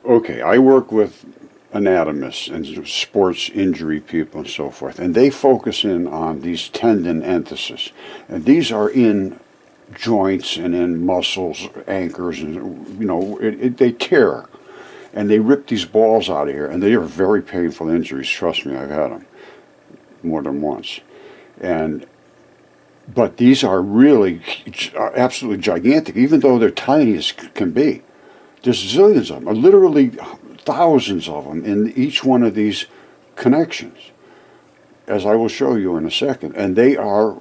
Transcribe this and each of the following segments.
Okay, I work with anatomists and sports injury people and so forth, and they focus in on these tendon entheses. And these are in joints and in muscles, anchors, and they tear. And they rip these balls out of here, and they are very painful injuries. Trust me, I've had them more than once. But these are really absolutely gigantic, even though they're tiny as can be. There's zillions of them, literally thousands of them in each one of these connections, as I will show you in a second. And they are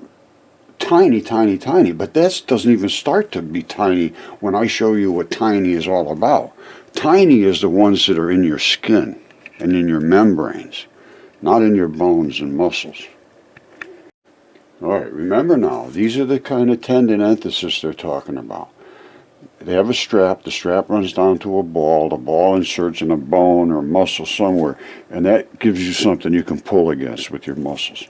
tiny, tiny, tiny. But that doesn't even start to be tiny when I show you what tiny is all about. Tiny is the ones that are in your skin and in your membranes, not in your bones and muscles. All right, remember now, these are the kind of tendon entheses they're talking about. They have a strap. The strap runs down to a ball. The ball inserts in a bone or muscle somewhere, and that gives you something you can pull against with your muscles.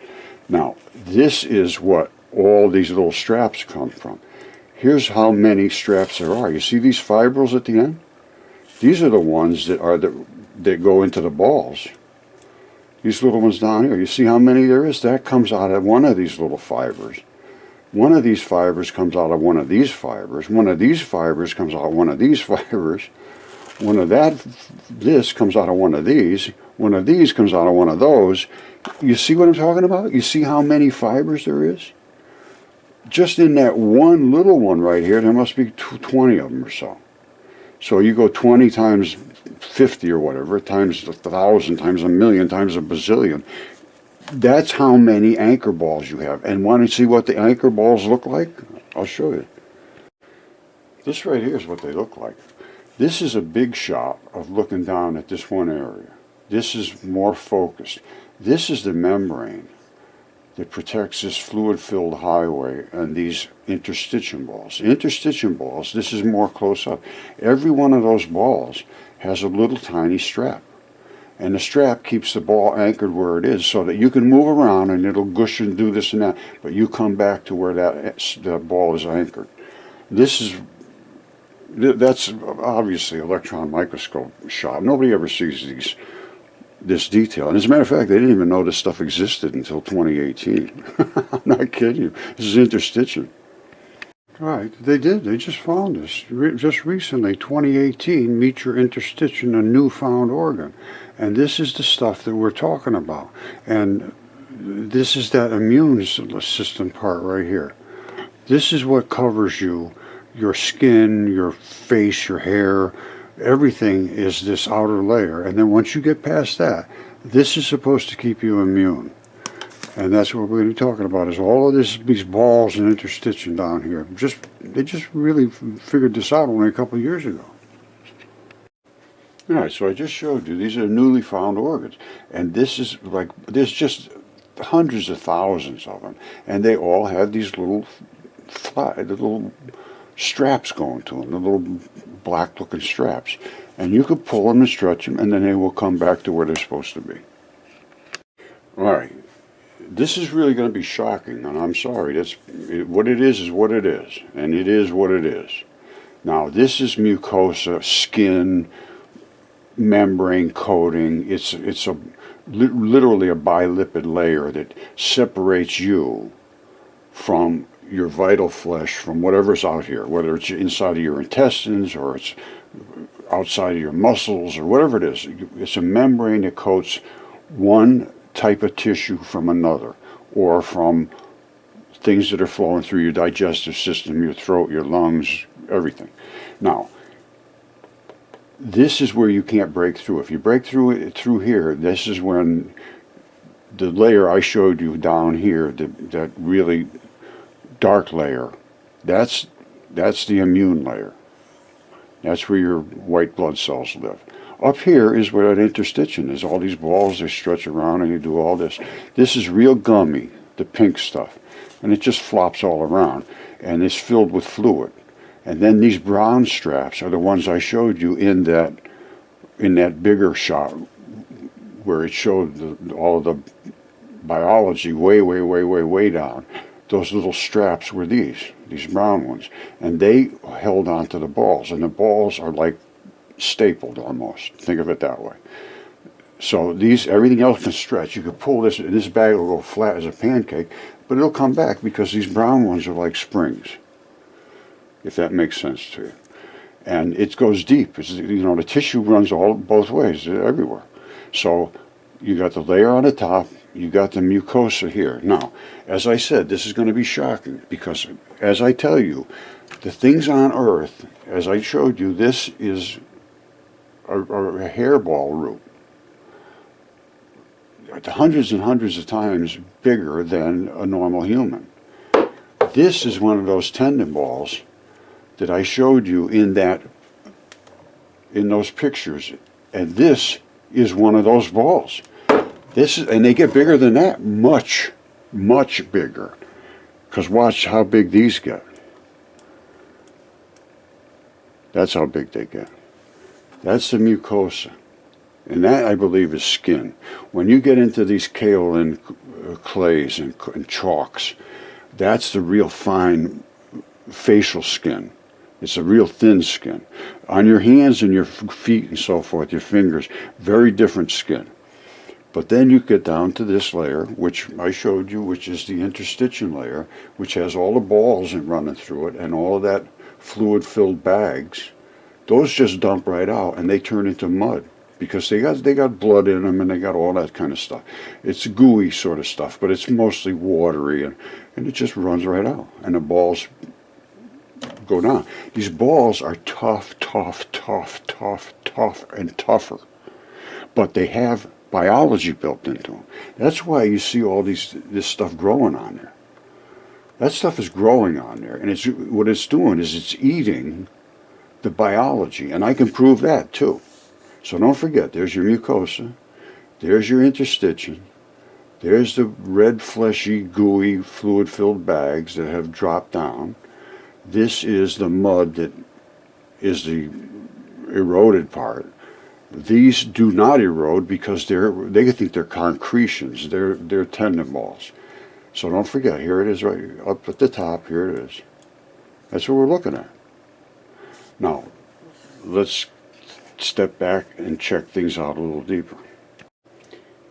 Now, this is what all these little straps come from. Here's how many straps there are. You see these fibrils at the end? These are the ones that go into the balls. These little ones down here. You see how many there is? That comes out of one of these little fibers. One of these fibers comes out of one of these fibers. One of these fibers comes out of one of these fibers. One of this comes out of one of these. One of these comes out of one of those. You see what I'm talking about? You see how many fibers there is? Just in that one little one right here, there must be 20 of them or so. So you go 20 times 50 or whatever, times 1,000, times 1,000,000, times 1,000,000,000. That's how many anchor balls you have. And want to see what the anchor balls look like? I'll show you. This right here is what they look like. This is a big shot of looking down at this one area. This is more focused. This is the membrane that protects this fluid-filled highway and these interstitium balls. Interstitium balls, this is more close up. Every one of those balls has a little tiny strap. And the strap keeps the ball anchored where it is so that you can move around and it'll gush and do this and that, but you come back to where that ball is anchored. That's obviously electron microscope shot. Nobody ever sees this detail. And as a matter of fact, they didn't even know this stuff existed until 2018. I'm not kidding you. This is interstitium. Right, they did. They just found this. Just recently, 2018, meet your interstitium, a newfound organ. And this is the stuff that we're talking about. And this is that immune system part right here. This is what covers you. Your skin, your face, your hair, everything is this outer layer. And then once you get past that, this is supposed to keep you immune. And that's what we're going to be talking about, is all of these balls and interstitium down here. They just really figured this out only a couple of years ago. All right, so I just showed you, these are newly found organs. And this is like, there's just hundreds of thousands of them. And they all have these little straps going to them, the little black looking straps. And you could pull them and stretch them, and then they will come back to where they're supposed to be. All right. This is really going to be shocking, and I'm sorry. What it is what it is, and it is what it is. Now, this is mucosa, skin, membrane coating. It's literally a bilipid layer that separates you from your vital flesh, from whatever's out here, whether it's inside of your intestines or it's outside of your muscles or whatever it is. It's a membrane that coats one type of tissue from another, or from things that are flowing through your digestive system, your throat, your lungs, everything. Now, this is where you can't break through. If you break through here, this is when the layer I showed you down here, that really dark layer, that's the immune layer. That's where your white blood cells live. Up here is where that interstitium is. All these balls, they stretch around and you do all this. This is real gummy, the pink stuff. And it just flops all around. And it's filled with fluid. And then these brown straps are the ones I showed you in that bigger shot where it showed all of the biology way down. Those little straps were these brown ones. And they held onto the balls. And the balls are like stapled almost. Think of it that way. So these, everything else can stretch. You could pull this, and this bag will go flat as a pancake, but it'll come back because these brown ones are like springs, if that makes sense to you. And it goes deep. It's, you know, the tissue runs both ways, everywhere. So you got the layer on the top, you got the mucosa here. Now, as I said, this is going to be shocking because, as I tell you, the things on Earth, as I showed you, this is a hairball root. Hundreds and hundreds of times bigger than a normal human. This is one of those tendon balls that I showed you in those pictures, and this is one of those balls. This is, and they get bigger than that, much, much bigger. Because watch how big these get. That's how big they get. That's the mucosa. And that, I believe, is skin. When you get into these kaolin clays and chalks, that's the real fine facial skin. It's a real thin skin. On your hands and your feet and so forth, your fingers, very different skin. But then you get down to this layer, which I showed you, which is the interstitium layer, which has all the balls running through it and all of that fluid-filled bags. Those just dump right out and they turn into mud. Because they got blood in them and they got all that kind of stuff. It's gooey sort of stuff, but it's mostly watery and it just runs right out. And the balls go down. These balls are tough, tough, tough, tough, tough, and tougher. But they have biology built into them. That's why you see all this stuff growing on there. That stuff is growing on there. And what it's doing is it's eating the biology. And I can prove that too. So don't forget, there's your mucosa, there's your interstitium, there's the red, fleshy, gooey, fluid-filled bags that have dropped down. This is the mud that is the eroded part. These do not erode because they think they're concretions, they're tendon balls. So don't forget, here it is right up at the top, here it is. That's what we're looking at. Now, let's step back and check things out a little deeper.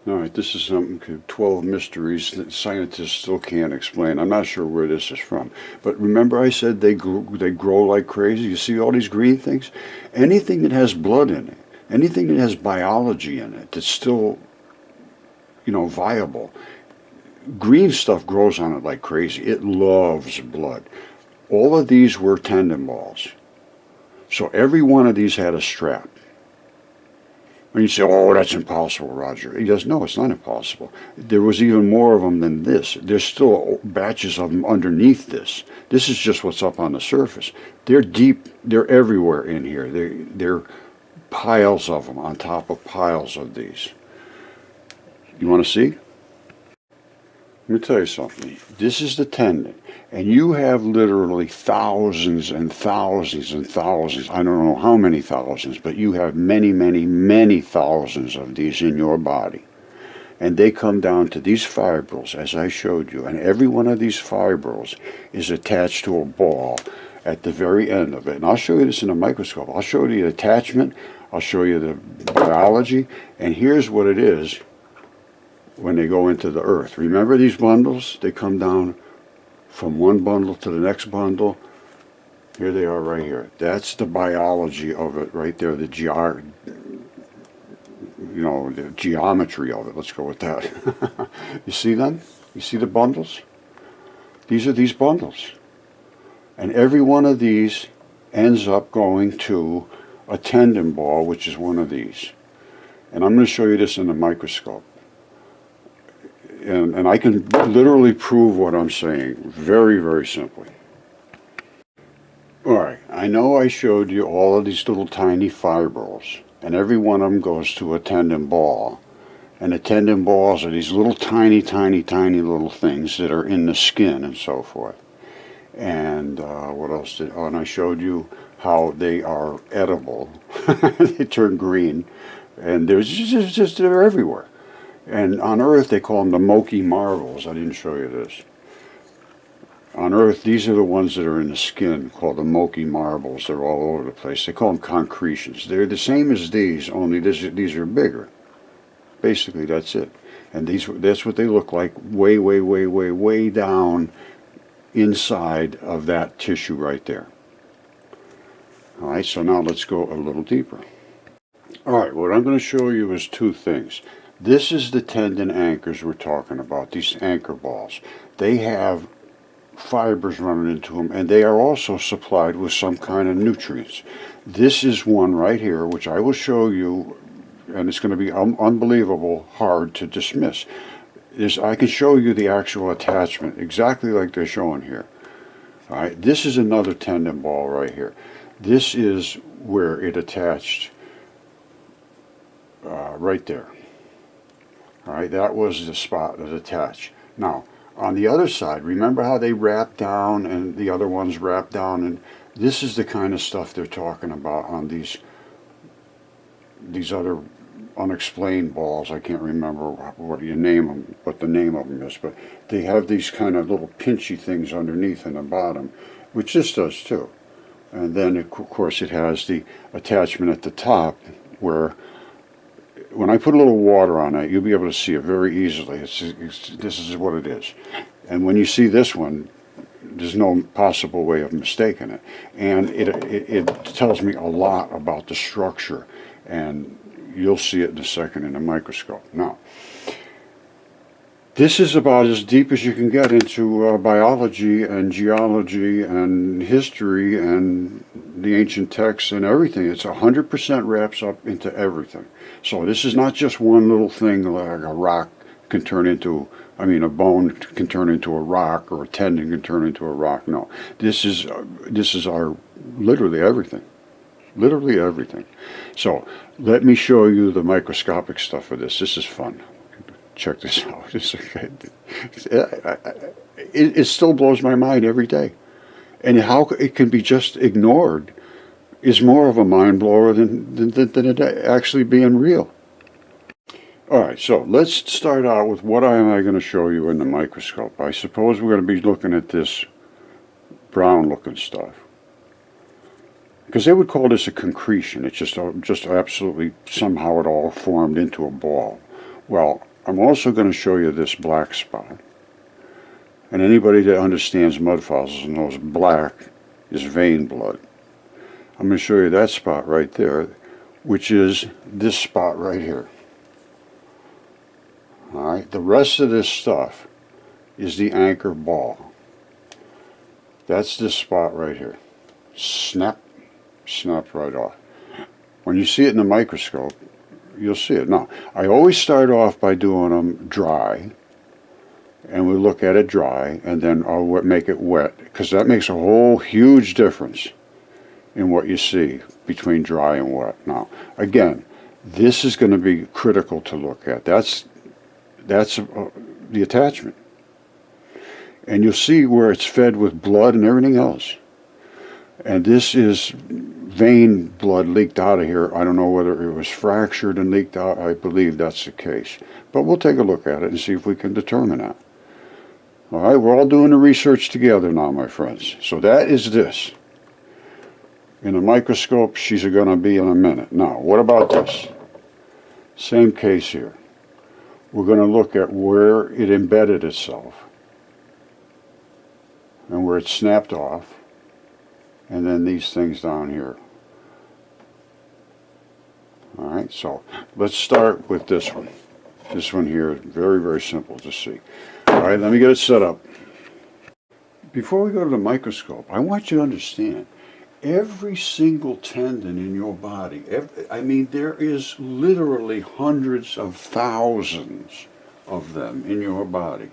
All right, this is something, 12 mysteries that scientists still can't explain. I'm not sure where this is from. But remember I said they grow like crazy? You see all these green things? Anything that has blood in it, anything that has biology in it that's still, you know, viable, green stuff grows on it like crazy. It loves blood. All of these were tendon balls. So every one of these had a strap. When you say, oh, that's impossible, Roger. He goes, no, it's not impossible. There was even more of them than this. There's still batches of them underneath this. This is just what's up on the surface. They're deep. They're everywhere in here. They're piles of them on top of piles of these. You want to see? Let me tell you something. This is the tendon. And you have literally thousands and thousands and thousands, I don't know how many thousands, but you have many, many, many thousands of these in your body. And they come down to these fibrils, as I showed you. And every one of these fibrils is attached to a ball at the very end of it. And I'll show you this in a microscope. I'll show you the attachment. I'll show you the biology. And here's what it is when they go into the earth. Remember these bundles? They come down from one bundle to the next bundle. Here they are right here. That's the biology of it right there, the geometry of it. Let's go with that. You see them? You see the bundles? These are these bundles. And every one of these ends up going to a tendon ball, which is one of these. And I'm going to show you this in the microscope. And I can literally prove what I'm saying very, very simply. Alright, I know I showed you all of these little tiny fibrils, and every one of them goes to a tendon ball. And the tendon balls are these little tiny, tiny, tiny little things that are in the skin and so forth. And what else did, oh, and I showed you how they are edible. They turn green, and they're everywhere. And on Earth, they call them the Moki marvels. I didn't show you this. On Earth, these are the ones that are in the skin, called the milky marbles. They're all over the place. They call them concretions. They're the same as these, only these are bigger. Basically, that's it. And that's what they look like way, way, way, way, way down inside of that tissue right there. All right, so now let's go a little deeper. All right, what I'm going to show you is two things. This is the tendon anchors we're talking about, these anchor balls. They have fibers running into them, and they are also supplied with some kind of nutrients. This is one right here, which I will show you, and it's going to be unbelievable hard to dismiss. I can show you the actual attachment, exactly like they're showing here. All right, this is another tendon ball right here. This is where it attached right there. All right, that was the spot that attached. Now, on the other side, remember how they wrap down and the other ones wrap down? And this is the kind of stuff they're talking about on these other unexplained balls. I can't remember what you name them, what the name of them is, but they have these kind of little pinchy things underneath and the bottom, which this does too. And then, of course, it has the attachment at the top where, when I put a little water on it, you'll be able to see it very easily. This is what it is. And when you see this one, there's no possible way of mistaking it. And it tells me a lot about the structure. And you'll see it in a second in a microscope. Now, this is about as deep as you can get into biology and geology and history and the ancient texts and everything. It's 100% wraps up into everything. So this is not just one little thing like a rock can turn into, a bone can turn into a rock, or a tendon can turn into a rock. No, this is our literally everything. Literally everything. So let me show you the microscopic stuff of this. This is fun. Check this out. It still blows my mind every day. And how it can be just ignored is more of a mind blower than it actually being real. All right, so let's start out with what am I going to show you in the microscope. I suppose we're going to be looking at this brown looking stuff, because they would call this a concretion. It's just absolutely, somehow it all formed into a ball. Well, I'm also going to show you this black spot. And anybody that understands mud fossils knows black is vein blood. I'm going to show you that spot right there, which is this spot right here. All right, the rest of this stuff is the anchor ball. That's this spot right here. Snapped right off. When you see it in the microscope, you'll see it. Now, I always start off by doing them dry, and we look at it dry, and then I'll make it wet, because that makes a whole huge difference in what you see between dry and wet. Now, again, this is going to be critical to look at. That's the attachment. And you'll see where it's fed with blood and everything else. And this is vein blood leaked out of here. I don't know whether it was fractured and leaked out. I believe that's the case. But we'll take a look at it and see if we can determine that. All right, we're all doing the research together now, my friends. So that is this. In a microscope, she's going to be in a minute. Now, what about this? Same case here. We're going to look at where it embedded itself and where it snapped off, and then these things down here. All right, so let's start with this one. This one here is very, very simple to see. All right, let me get it set up. Before we go to the microscope, I want you to understand, every single tendon in your body, there is literally hundreds of thousands of them in your body,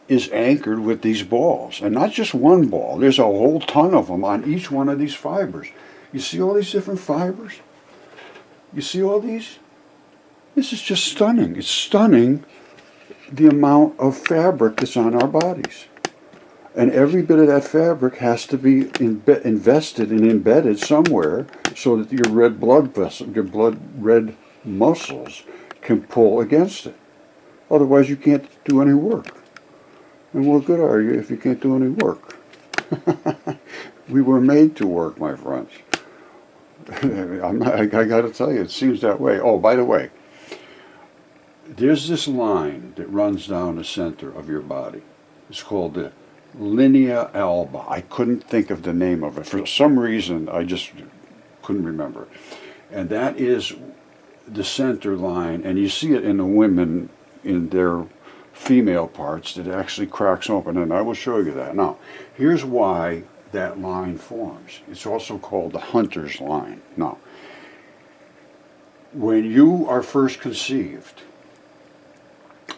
is anchored with these balls. And not just one ball, there's a whole ton of them on each one of these fibers. You see all these different fibers? You see all these? This is just stunning. It's stunning, the amount of fabric that's on our bodies. And every bit of that fabric has to be invested and embedded somewhere so that your red blood vessel, your red muscles can pull against it. Otherwise you can't do any work. And what good are you if you can't do any work? We were made to work, my friends. I got to tell you, it seems that way. Oh, by the way, there's this line that runs down the center of your body. It's called the linea alba. I couldn't think of the name of it. For some reason, I just couldn't remember it. And that is the center line, and you see it in the women in their female parts that actually cracks open, and I will show you that. Now, here's why that line forms. It's also called the hunter's line. Now, when you are first conceived,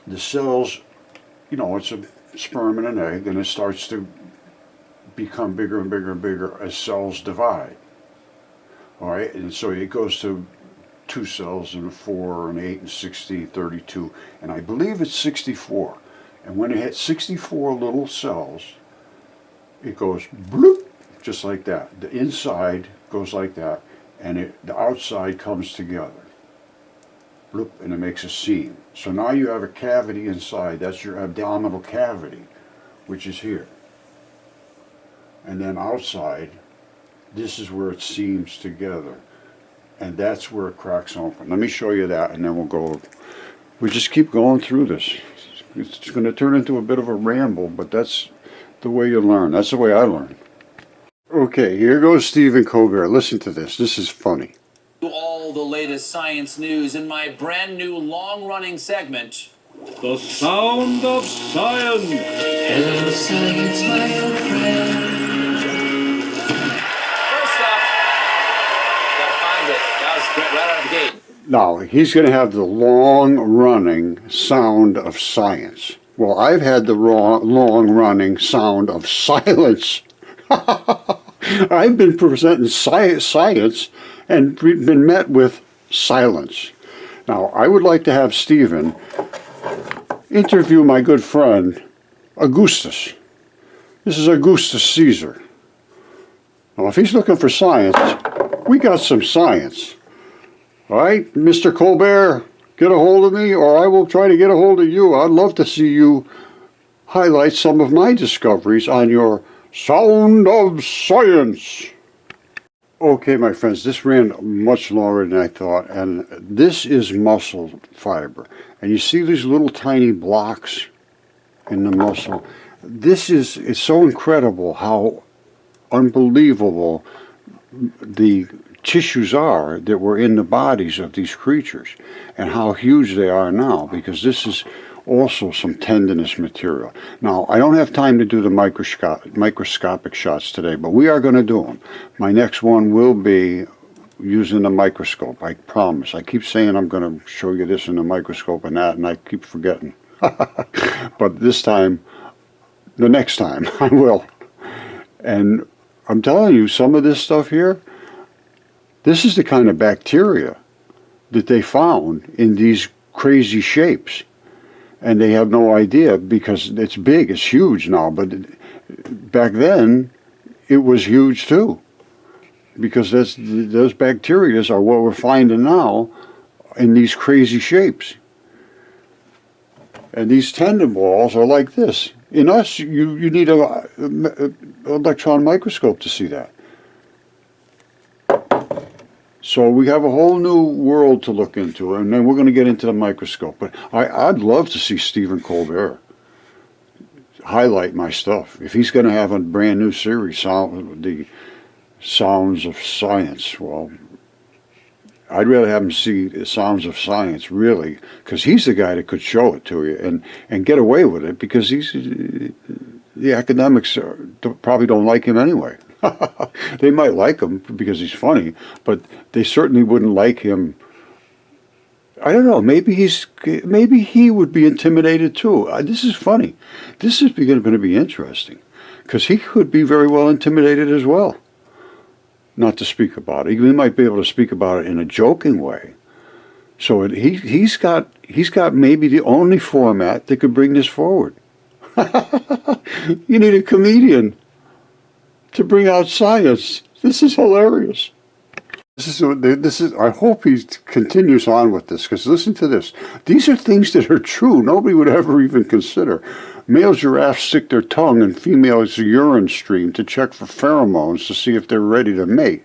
the cells, you know, it's a sperm and an egg, and it starts to become bigger and bigger and bigger as cells divide. All right, and so it goes to 2 cells and 4 and 8 and 16, 32, and I believe it's 64. And when it hits 64 little cells, it goes bloop, just like that. The inside goes like that, and the outside comes together. Bloop, and it makes a seam. So now you have a cavity inside. That's your abdominal cavity, which is here. And then outside, this is where it seams together. And that's where it cracks open. Let me show you that, and then we'll go. We just keep going through this. It's going to turn into a bit of a ramble, but that's the way you learn. That's the way I learn. Okay, here goes Stephen Colbert. Listen to this. This is funny. All the latest science news in my brand new long-running segment, The Sound of Science. Hello, science, my old friend. First up, gotta find it. That was great, right out of the gate. Now, he's going to have the long-running sound of science. Well, I've had the long-running sound of silence. I've been presenting science and been met with silence. Now, I would like to have Stephen interview my good friend, Augustus. This is Augustus Caesar. Now, if he's looking for science, we got some science. All right, Mr. Colbert, get a hold of me, or I will try to get a hold of you. I'd love to see you highlight some of my discoveries on your Sound of Science. Okay, my friends, this ran much longer than I thought, and this is muscle fiber. And you see these little tiny blocks in the muscle. It's so incredible how unbelievable the tissues are that were in the bodies of these creatures, and how huge they are now, because this is also some tendinous material. Now, I don't have time to do the microscopic shots today, but we are going to do them. My next one will be using the microscope, I promise. I keep saying I'm going to show you this in the microscope and that, and I keep forgetting. But this time, the next time, I will. And I'm telling you, some of this stuff here, this is the kind of bacteria that they found in these crazy shapes. And they have no idea, because it's big, it's huge now, but back then it was huge too, because those bacteria are what we're finding now in these crazy shapes. And these tendon balls are like this. In us, you need an electron microscope to see that. So we have a whole new world to look into, and then we're going to get into the microscope. But I'd love to see Stephen Colbert highlight my stuff. If he's going to have a brand new series, the Sounds of Science, well, I'd rather have him see the Sounds of Science, really, because he's the guy that could show it to you and get away with it, because the academics probably don't like him anyway. They might like him because he's funny, but they certainly wouldn't like him. I don't know. Maybe he would be intimidated too. This is funny. This is going to be interesting, because he could be very well intimidated as well. Not to speak about it. He might be able to speak about it in a joking way. So he's got maybe the only format that could bring this forward. You need a comedian to bring out science. This is hilarious. I hope he continues on with this, because listen to this. These are things that are true. Nobody would ever even consider. Male giraffes stick their tongue in females' urine stream to check for pheromones to see if they're ready to mate.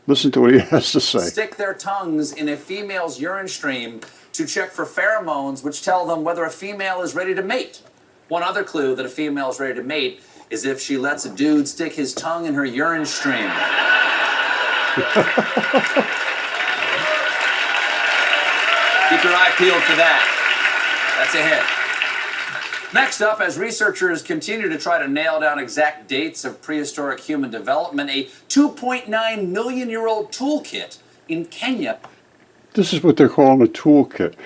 Listen to what he has to say. Stick their tongues in a female's urine stream to check for pheromones, which tell them whether a female is ready to mate. One other clue that a female is ready to mate is if she lets a dude stick his tongue in her urine stream. Keep your eye peeled for that. That's a hint. Next up, as researchers continue to try to nail down exact dates of prehistoric human development, a 2.9 million-year-old toolkit in Kenya. This is what they're calling a toolkit.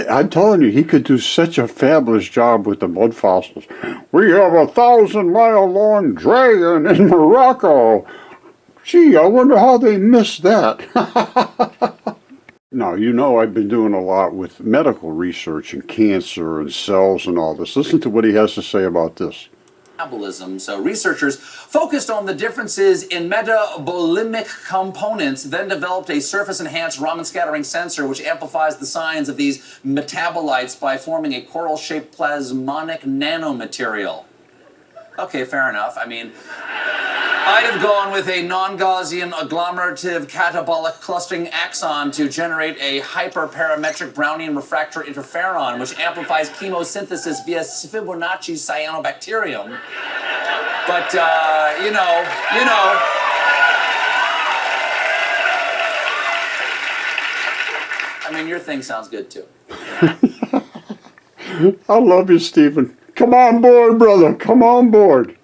I'm telling you, he could do such a fabulous job with the mud fossils. We have a 1,000-mile-long dragon in Morocco. Gee, I wonder how they missed that. Now, you know I've been doing a lot with medical research and cancer and cells and all this. Listen to what he has to say about this. Metabolism. So researchers focused on the differences in metabolomic components, then developed a surface-enhanced Raman scattering sensor which amplifies the signs of these metabolites by forming a coral-shaped plasmonic nanomaterial. Okay, fair enough. I mean, I'd have gone with a non-Gaussian agglomerative catabolic clustering axon to generate a hyperparametric Brownian refractor interferon, which amplifies chemosynthesis via Fibonacci cyanobacterium. But, you know. I mean, your thing sounds good, too. I love you, Stephen. Come on board, brother. Come on board.